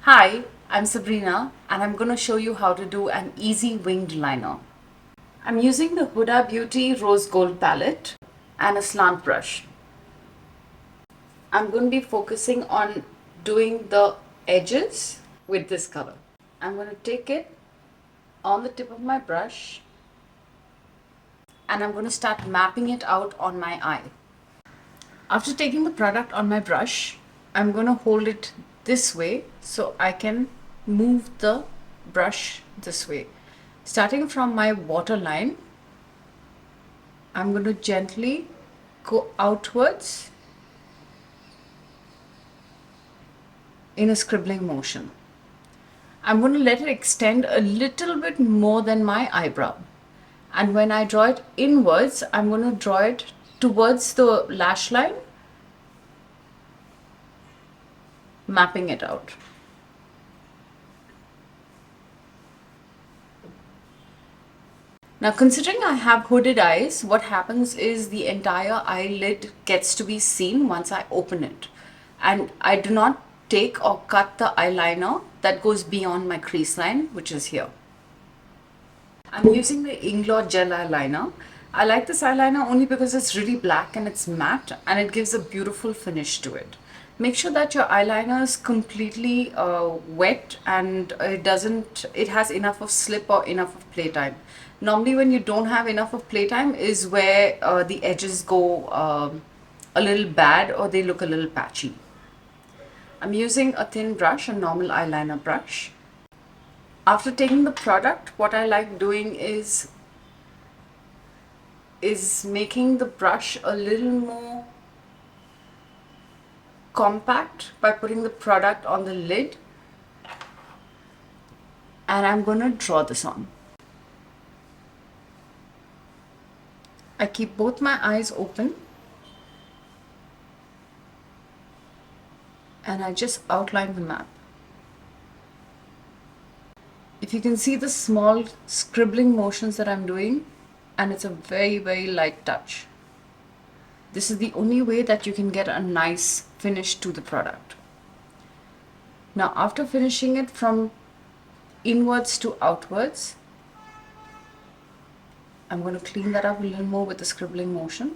Hi, I'm Sabrina and I'm going to show you how to do an easy winged liner. I'm using the Huda Beauty Rose Gold palette and a slant brush. I'm going to be focusing on doing the edges with this color. I'm going to take it on the tip of my brush and I'm going to start mapping it out on my eye. After taking the product on my brush, I'm going to hold it this way so I can move the brush this way. Starting from my waterline, I'm going to gently go outwards in a scribbling motion. I'm going to let it extend a little bit more than my eyebrow. And when I draw it inwards, I'm going to draw it towards the lash line, mapping it out. Now, considering I have hooded eyes, what happens is the entire eyelid gets to be seen once I open it. And I do not take or cut the eyeliner that goes beyond my crease line, which is here. I'm using the Inglot gel eyeliner. I like this eyeliner only because it's really black and it's matte and it gives a beautiful finish to it. Make sure that your eyeliner is completely wet and it has enough of slip or enough of playtime. Normally when you don't have enough of playtime is where the edges go a little bad or they look a little patchy. I'm using a thin brush, a normal eyeliner brush. After taking the product, what I like doing is making the brush a little more compact by putting the product on the lid, and I'm going to draw this on. I keep both my eyes open and I just outline the map. If you can see the small scribbling motions that I'm doing, and it's a very, very light touch. This is the only way that you can get a nice finish to the product. Now, after finishing it from inwards to outwards, I'm going to clean that up a little more with the scribbling motion.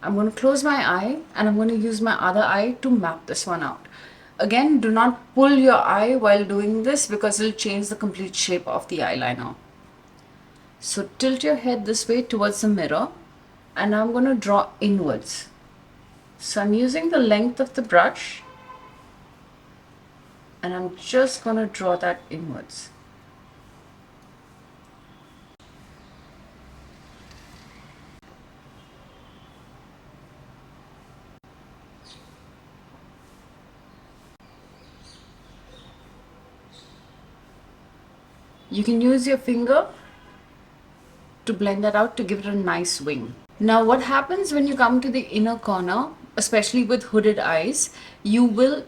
I'm going to close my eye and I'm going to use my other eye to map this one out. Again, do not pull your eye while doing this because it'll change the complete shape of the eyeliner. So tilt your head this way towards the mirror and I'm going to draw inwards. So I'm using the length of the brush and I'm just going to draw that inwards. You can use your finger to blend that out to give it a nice wing. Now what happens when you come to the inner corner, especially with hooded eyes, you will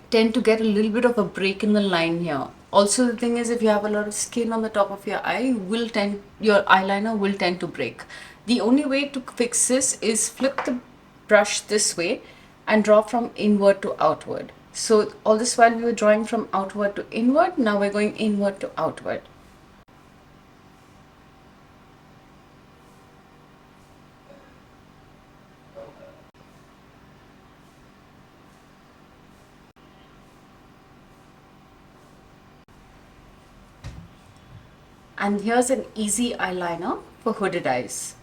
tend to get a little bit of a break in the line here. Also, the thing is, if you have a lot of skin on the top of your eye, your eyeliner will tend to break. The only way to fix this is flip the brush this way and draw from inward to outward. So all this while we were drawing from outward to inward, now we're going inward to outward. And here's an easy eyeliner for hooded eyes.